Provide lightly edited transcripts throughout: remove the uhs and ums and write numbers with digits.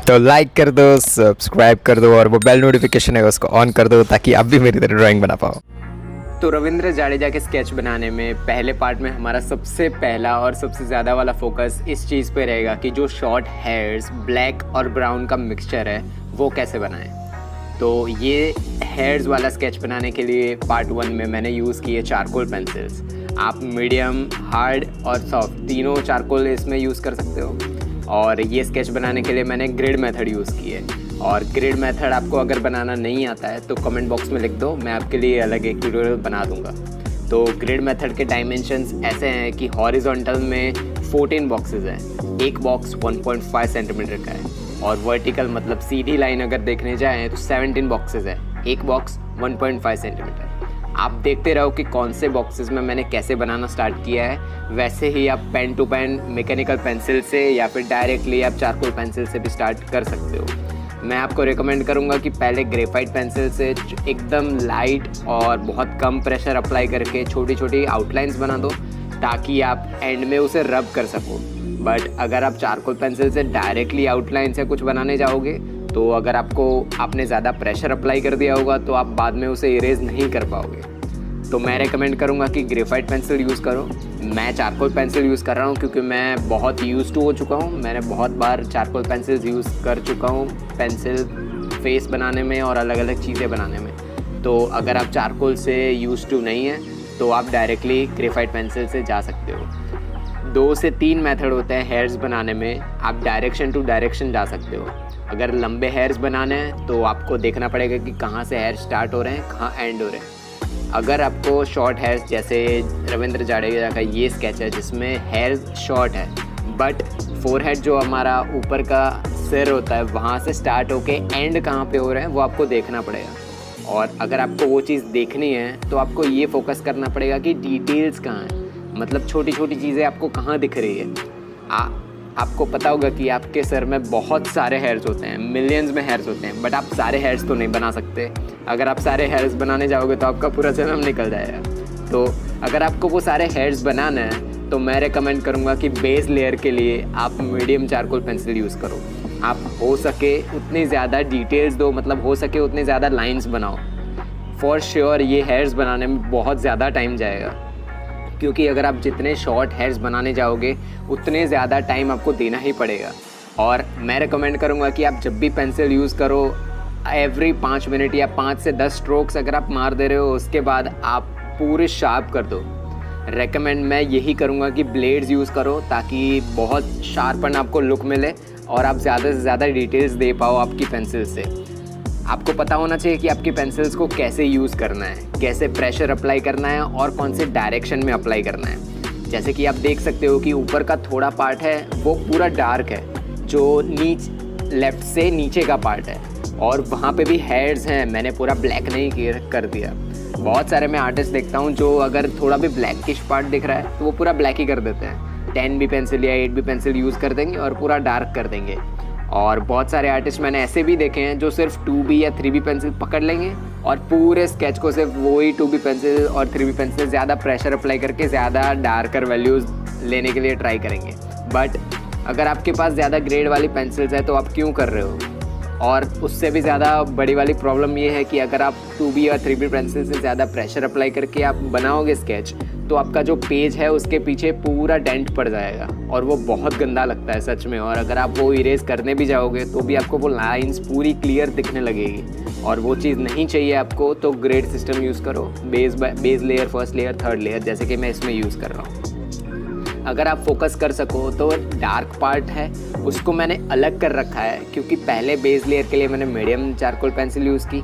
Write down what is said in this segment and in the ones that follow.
तो लाइक कर दो, सब्सक्राइब कर दो और वो बेल नोटिफिकेशन है उसको ऑन कर दो ताकि आप भी मेरी तरह ड्राइंग बना पाओ। तो रविंद्र जाडेजा के स्केच बनाने में पहले पार्ट में हमारा सबसे पहला और सबसे ज़्यादा वाला फोकस इस चीज़ पे रहेगा कि जो शॉर्ट हेयर्स ब्लैक और ब्राउन का मिक्सचर है वो कैसे बनाएं। तो ये हेयर्स वाला स्केच बनाने के लिए पार्ट 1 में मैंने यूज़ किए चारकोल पेंसिल्स। आप मीडियम, हार्ड और सॉफ्ट तीनों चारकोल इसमें यूज़ कर सकते हो। और ये स्केच बनाने के लिए मैंने ग्रिड मेथड यूज़ की है। और ग्रिड मेथड आपको अगर बनाना नहीं आता है तो कमेंट बॉक्स में लिख दो, मैं आपके लिए अलग एक ट्यूटोरियल बना दूंगा। तो ग्रिड मेथड के डायमेंशंस ऐसे हैं कि हॉरिजॉन्टल में 14 बॉक्सेस हैं, एक बॉक्स 1.5 सेंटीमीटर का है और वर्टिकल मतलब सीधी लाइन अगर देखने जाएँ तो 17 बॉक्सेस है, एक बॉक्स 1.5 सेंटीमीटर। आप देखते रहो कि कौन से बॉक्सेस में मैंने कैसे बनाना स्टार्ट किया है। वैसे ही आप pen to pen mechanical pencil से या फिर डायरेक्टली आप चारकोल पेंसिल से भी स्टार्ट कर सकते हो। मैं आपको रिकमेंड करूंगा कि पहले ग्रेफाइट पेंसिल से एकदम लाइट और बहुत कम प्रेशर अप्लाई करके छोटी छोटी आउटलाइंस बना दो ताकि आप एंड में उसे रब कर सको। बट अगर आप चारकोल पेंसिल से डायरेक्टली आउटलाइन से कुछ बनाने जाओगे तो अगर आपने ज़्यादा प्रेशर अप्लाई कर दिया होगा तो आप बाद में उसे इरेज नहीं कर पाओगे। तो मैं रेकमेंड करूँगा कि ग्रेफाइट पेंसिल यूज़ करो। मैं चारकोल पेंसिल यूज़ कर रहा हूँ क्योंकि मैं बहुत यूज़ टू हो चुका हूँ। मैंने बहुत बार चारकोल पेंसिल्स यूज़ कर चुका हूँ पेंसिल फेस बनाने में और अलग अलग चीज़ें बनाने में। तो अगर आप चारकोल से यूज़ टू नहीं है तो आप डायरेक्टली ग्रेफाइट पेंसिल से जा सकते हो। 2 से 3 मेथड होते हैं हेयर्स बनाने में। आप डायरेक्शन टू डायरेक्शन जा सकते हो। अगर लंबे हेयर्स बनाने हैं तो आपको देखना पड़ेगा कि कहाँ से हेयर स्टार्ट हो रहे हैं, कहाँ एंड हो रहे हैं। अगर आपको शॉर्ट हेयर्स, जैसे रविंद्र जाडेजा का ये स्केच है जिसमें हेयर्स शॉर्ट है बट फोरहेड जो हमारा ऊपर का सिर होता है वहाँ से स्टार्ट होके एंड कहाँ पे हो रहे हैं वो आपको देखना पड़ेगा। और अगर आपको वो चीज़ देखनी है तो आपको ये फोकस करना पड़ेगा कि डिटेल्स कहाँ हैं, मतलब छोटी छोटी चीज़ें आपको कहाँ दिख रही है। आपको पता होगा कि आपके सर में बहुत सारे हेयर्स होते हैं, मिलियंस में हेयर्स होते हैं, बट आप सारे हेयर्स तो नहीं बना सकते। अगर आप सारे हेयर्स बनाने जाओगे तो आपका पूरा जन्म निकल जाएगा। तो अगर आपको वो सारे हेयर्स बनाना है तो मैं रेकमेंड करूँगा कि बेस लेयर के लिए आप मीडियम चारकोल पेंसिल यूज़ करो। आप हो सके उतनी ज़्यादा डिटेल्स दो, मतलब हो सके उतने ज़्यादा लाइन्स बनाओ। फॉर श्योर ये हेयर्स बनाने में बहुत ज़्यादा टाइम जाएगा, क्योंकि अगर आप जितने शॉर्ट हेयर्स बनाने जाओगे उतने ज़्यादा टाइम आपको देना ही पड़ेगा। और मैं रेकमेंड करूँगा कि आप जब भी पेंसिल यूज़ करो एवरी 5 मिनट या 5 से 10 स्ट्रोक्स अगर आप मार दे रहे हो उसके बाद आप पूरे शार्प कर दो। रेकमेंड मैं यही करूँगा कि ब्लेड्स यूज़ करो ताकि बहुत शार्पन आपको लुक मिले और आप ज़्यादा से ज़्यादा डिटेल्स दे पाओ आपकी पेंसिल से। आपको पता होना चाहिए कि आपकी पेंसिल्स को कैसे यूज़ करना है, कैसे प्रेशर अप्लाई करना है और कौन से डायरेक्शन में अप्लाई करना है। जैसे कि आप देख सकते हो कि ऊपर का थोड़ा पार्ट है वो पूरा डार्क है, जो लेफ़्ट से नीचे का पार्ट है, और वहाँ पे भी हेयर्स हैं, मैंने पूरा ब्लैक नहीं कर दिया। बहुत सारे मैं आर्टिस्ट देखता हूँ जो अगर थोड़ा भी ब्लैकिश पार्ट दिख रहा है तो वो पूरा ब्लैक ही कर देते हैं। 10B पेंसिल या 8B पेंसिल यूज़ कर देंगे और पूरा डार्क कर देंगे। और बहुत सारे आर्टिस्ट मैंने ऐसे भी देखे हैं जो सिर्फ 2B या 3B पेंसिल पकड़ लेंगे और पूरे स्केच को सिर्फ वही 2B पेंसिल और 3B पेंसिल ज़्यादा प्रेशर अप्लाई करके ज़्यादा डार्कर वैल्यूज़ लेने के लिए ट्राई करेंगे। बट अगर आपके पास ज़्यादा ग्रेड वाली पेंसिल्स है तो आप क्यों कर रहे हो। और उससे भी ज़्यादा बड़ी वाली प्रॉब्लम ये है कि अगर आप 2B या 3B पेंसिल से ज़्यादा प्रेशर अप्लाई करके आप बनाओगे स्केच तो आपका जो पेज है उसके पीछे पूरा डेंट पड़ जाएगा और वो बहुत गंदा लगता है सच में। और अगर आप वो इरेज करने भी जाओगे तो भी आपको वो लाइंस पूरी क्लियर दिखने लगेगी और वो चीज़ नहीं चाहिए आपको। तो ग्रेड सिस्टम यूज़ करो, base layer, first layer, third layer, जैसे कि मैं इसमें यूज़ कर रहा हूँ। अगर आप फोकस कर सको तो डार्क पार्ट है उसको मैंने अलग कर रखा है, क्योंकि पहले बेस लेयर के लिए मैंने मीडियम चारकोल पेंसिल यूज़ की,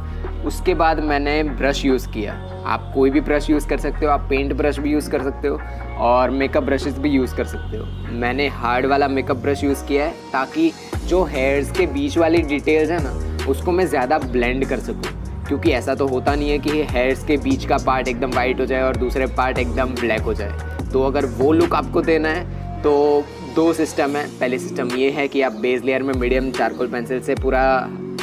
उसके बाद मैंने ब्रश यूज़ किया। आप कोई भी ब्रश यूज़ कर सकते हो, आप पेंट ब्रश भी यूज़ कर सकते हो और मेकअप ब्रशेस भी यूज़ कर सकते हो। मैंने हार्ड वाला मेकअप ब्रश यूज़ किया है ताकि जो हेयर्स के बीच वाली डिटेल्स है ना उसको मैं ज़्यादा ब्लेंड कर सकूँ, क्योंकि ऐसा तो होता नहीं है कि हेयर्स के बीच का पार्ट एकदम वाइट हो जाए और दूसरे पार्ट एकदम ब्लैक हो जाए। तो अगर वो लुक आपको देना है तो 2 सिस्टम है। पहले सिस्टम ये है कि आप बेस लेयर में मीडियम चारकोल पेंसिल से पूरा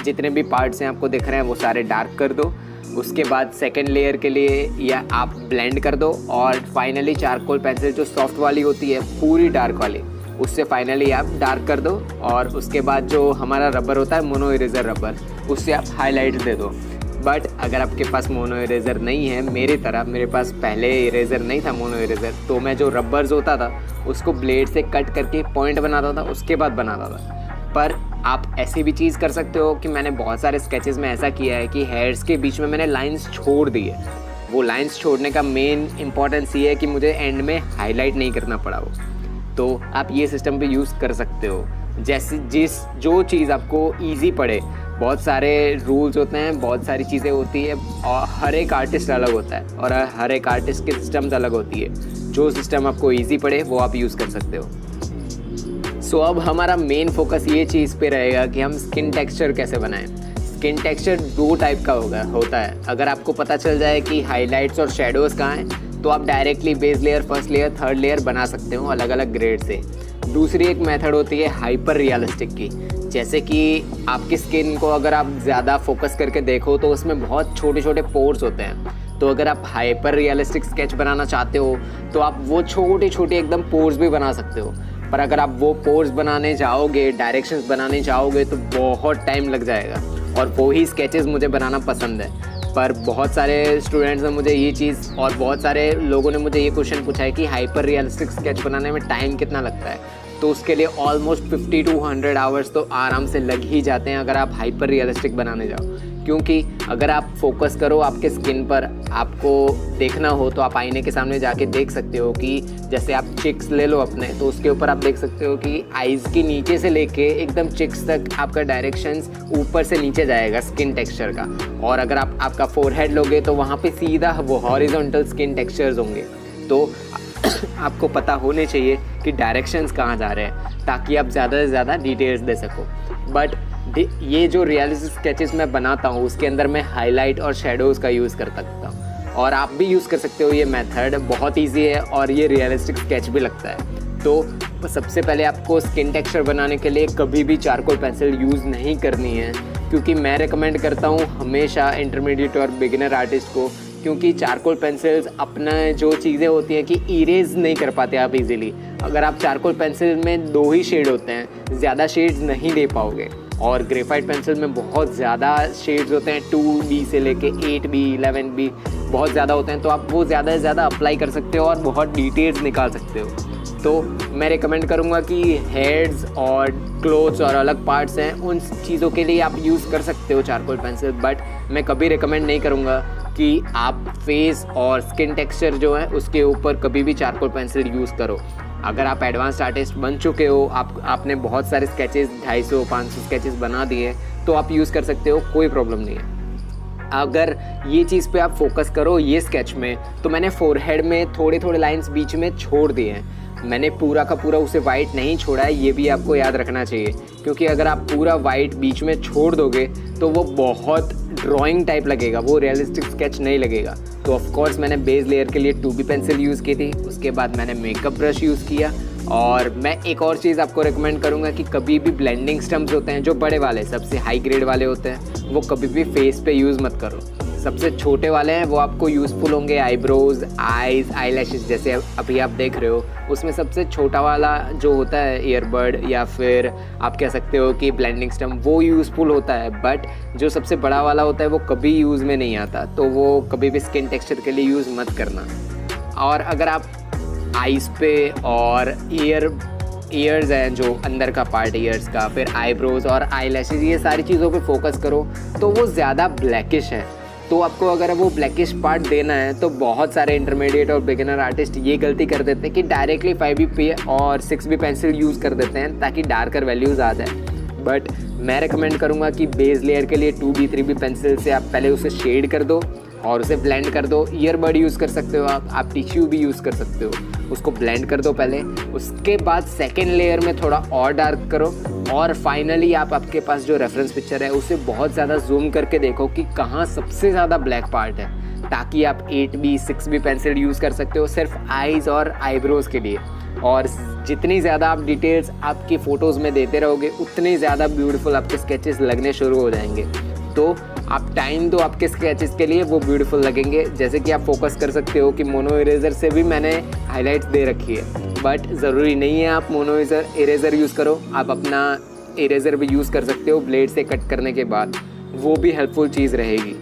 जितने भी पार्ट्स हैं आपको दिख रहे हैं वो सारे डार्क कर दो। उसके बाद सेकेंड लेयर के लिए या आप ब्लेंड कर दो और फाइनली चारकोल पेंसिल जो सॉफ्ट वाली होती है पूरी डार्क वाली उससे फाइनली आप डार्क कर दो और उसके बाद जो हमारा रबर होता है मोनो इरेजर रबर, उससे आप हाईलाइट दे दो। बट अगर आपके पास मोनो इरेज़र नहीं है, मेरी तरह मेरे पास पहले इरेज़र नहीं था मोनो इरेज़र, तो मैं जो रबर्स होता था उसको ब्लेड से कट करके पॉइंट बनाता था, उसके बाद बनाता था। पर आप ऐसी भी चीज़ कर सकते हो कि मैंने बहुत सारे स्केचेस में ऐसा किया है कि हेयर्स के बीच में मैंने लाइंस छोड़ दी है। वो लाइंस छोड़ने का मेन इंपॉर्टेंस ये है कि मुझे एंड में हाईलाइट नहीं करना पड़ा वो। तो आप ये सिस्टम भी यूज़ कर सकते हो, जैसे जो चीज़ आपको ईजी पड़े। बहुत सारे रूल्स होते हैं, बहुत सारी चीज़ें होती है और हर एक आर्टिस्ट अलग होता है और हर एक आर्टिस्ट की सिस्टम्स अलग होती है। जो सिस्टम आपको इजी पड़े वो आप यूज़ कर सकते हो। सो अब हमारा मेन फोकस ये चीज़ पे रहेगा कि हम स्किन टेक्सचर कैसे बनाएं। स्किन टेक्सचर 2 टाइप का होता है। अगर आपको पता चल जाए कि हाईलाइट्स और शेडोज़ कहाँ हैं, तो आप directly base layer, first layer, third layer बना सकते हो अलग अलग ग्रेड से। दूसरी एक मेथड होती है हाइपर रियलिस्टिक की, जैसे कि आपकी स्किन को अगर आप ज़्यादा फोकस करके देखो तो उसमें बहुत छोटे छोटे पोर्स होते हैं। तो अगर आप हाइपर रियलिस्टिक स्केच बनाना चाहते हो तो आप वो छोटे छोटे एकदम पोर्स भी बना सकते हो। पर अगर आप वो पोर्स बनाने जाओगे, डायरेक्शंस बनाने जाओगे, तो बहुत टाइम लग जाएगा और वो ही स्केचेस मुझे बनाना पसंद है। पर बहुत सारे स्टूडेंट्स ने मुझे ये चीज़ और बहुत सारे लोगों ने मुझे ये क्वेश्चन पूछा है कि हाइपर रियलिस्टिक स्केच बनाने में टाइम कितना लगता है। तो उसके लिए ऑलमोस्ट 50 to 100 आवर्स तो आराम से लग ही जाते हैं अगर आप हाइपर रियलिस्टिक बनाने जाओ। क्योंकि अगर आप फोकस करो आपके स्किन पर, आपको देखना हो तो आप आईने के सामने जाके देख सकते हो कि जैसे आप चिक्स ले लो अपने, तो उसके ऊपर आप देख सकते हो कि आइज़ की नीचे से लेके एकदम चिक्स तक आपका डायरेक्शंस ऊपर से नीचे जाएगा स्किन टेक्सचर का। और अगर आप आपका फोरहेड लोगे तो वहाँ पे सीधा वो हॉरिजॉन्टल स्किन टेक्सचर्स होंगे। तो आपको पता होने चाहिए कि डायरेक्शंस कहाँ जा रहे हैं ताकि आप ज़्यादा से ज़्यादा डिटेल्स दे सको। बट ये जो रियलिस्टिक स्केचेस मैं बनाता हूँ उसके अंदर मैं हाईलाइट और शेडोज़ का यूज़ कर सकता हूँ और आप भी यूज़ कर सकते हो। ये मेथड बहुत इजी है और ये रियलिस्टिक स्केच भी लगता है। तो सबसे पहले आपको स्किन टेक्सचर बनाने के लिए कभी भी चारकोल पेंसिल यूज़ नहीं करनी है, क्योंकि मैं रिकमेंड करता हूँ हमेशा इंटरमीडिएट और बिगिनर आर्टिस्ट को, क्योंकि चारकोल पेंसिल्स अपना जो चीज़ें होती हैं कि इरेज नहीं कर पाते आप इजीली। अगर आप चारकोल पेंसिल में 2 ही शेड होते हैं, ज़्यादा शेड्स नहीं दे पाओगे। और ग्रेफाइट पेंसिल में बहुत ज़्यादा शेड्स होते हैं, 2B से लेके 8B 11B बहुत ज़्यादा होते हैं। तो आप वो ज़्यादा से ज़्यादा अप्लाई कर सकते हो और बहुत डिटेल्स निकाल सकते हो। तो मैं रिकमेंड करूँगा कि हेड्स और क्लोथ्स और अलग पार्ट्स हैं, उन चीज़ों के लिए आप यूज़ कर सकते हो चारकोल पेंसिल। बट मैं कभी रिकमेंड नहीं करूँगा कि आप फेस और स्किन टेक्सचर जो है उसके ऊपर कभी भी चारकोल पेंसिल यूज़ करो। अगर आप एडवांस्ड आर्टिस्ट बन चुके हो, आपने बहुत सारे स्केचेस 250-500 स्केचेस बना दिए, तो आप यूज़ कर सकते हो, कोई प्रॉब्लम नहीं है। अगर ये चीज़ पे आप फोकस करो ये स्केच में, तो मैंने फोरहेड में थोड़े थोड़े लाइंस बीच में छोड़ दिए हैं। मैंने पूरा का पूरा उसे वाइट नहीं छोड़ा है, ये भी आपको याद रखना चाहिए, क्योंकि अगर आप पूरा वाइट बीच में छोड़ दोगे तो वो बहुत ड्राइंग टाइप लगेगा, वो रियलिस्टिक स्केच नहीं लगेगा। तो ऑफ कोर्स मैंने बेस लेयर के लिए 2B पेंसिल यूज़ की थी, उसके बाद मैंने मेकअप ब्रश यूज़ किया। और मैं एक और चीज़ आपको रिकमेंड करूँगा कि कभी भी ब्लेंडिंग स्टम्प्स होते हैं जो बड़े वाले, सबसे हाई ग्रेड वाले होते हैं, वो कभी भी फेस पे यूज़ मत करो। सबसे छोटे वाले हैं वो आपको यूज़फुल होंगे आईब्रोज, आईज, आई लैशेस, जैसे अभी आप देख रहे हो। उसमें सबसे छोटा वाला जो होता है ईयरबड या फिर आप कह सकते हो कि ब्लेंडिंग स्टम्प, वो यूज़फुल होता है। बट जो सबसे बड़ा वाला होता है वो कभी यूज़ में नहीं आता, तो वो कभी भी स्किन टेक्सचर के लिए यूज़ मत करना। और अगर आप आईज पे और ईयर्स हैं जो अंदर का पार्ट ईयर्स का, फिर आईब्रोज और आई लैशेस, ये सारी चीज़ों पे फोकस करो तो वो ज़्यादा ब्लैकिश है। तो आपको अगर वो ब्लैकिश पार्ट देना है तो बहुत सारे इंटरमीडिएट और बिगिनर आर्टिस्ट ये गलती कर देते हैं कि डायरेक्टली 5B और 6B पेंसिल यूज़ कर देते हैं ताकि डार्कर वैल्यूज़ आ जाए। बट मैं रिकमेंड करूँगा कि बेस लेयर के लिए 2B 3B पेंसिल से आप पहले उसे शेड कर दो और उसे ब्लेंड कर दो। ईयरबड यूज़ कर सकते हो आप टिश्यू भी यूज़ कर सकते हो, उसको ब्लेंड कर दो पहले। उसके बाद सेकेंड लेयर में थोड़ा और डार्क करो और फाइनली आपके पास जो रेफरेंस पिक्चर है उसे बहुत ज़्यादा जूम करके देखो कि कहाँ सबसे ज़्यादा ब्लैक पार्ट है, ताकि आप 8B 6B पेंसिल यूज़ कर सकते हो सिर्फ आईज़ और आईब्रोज़ के लिए। और जितनी ज़्यादा आप डिटेल्स आपकी फ़ोटोज़ में देते रहोगे उतने ज़्यादा ब्यूटीफुल आपके स्केचेस लगने शुरू हो जाएंगे। तो आप टाइम दो आपके स्केचेस के लिए, वो ब्यूटीफुल लगेंगे। जैसे कि आप फोकस कर सकते हो कि मोनो इरेजर से भी मैंने हाइलाइट्स दे रखी है, बट ज़रूरी नहीं है आप मोनो इरेज़र यूज़ करो, आप अपना इरेज़र भी यूज़ कर सकते हो ब्लेड से कट करने के बाद, वो भी हेल्पफुल चीज़ रहेगी।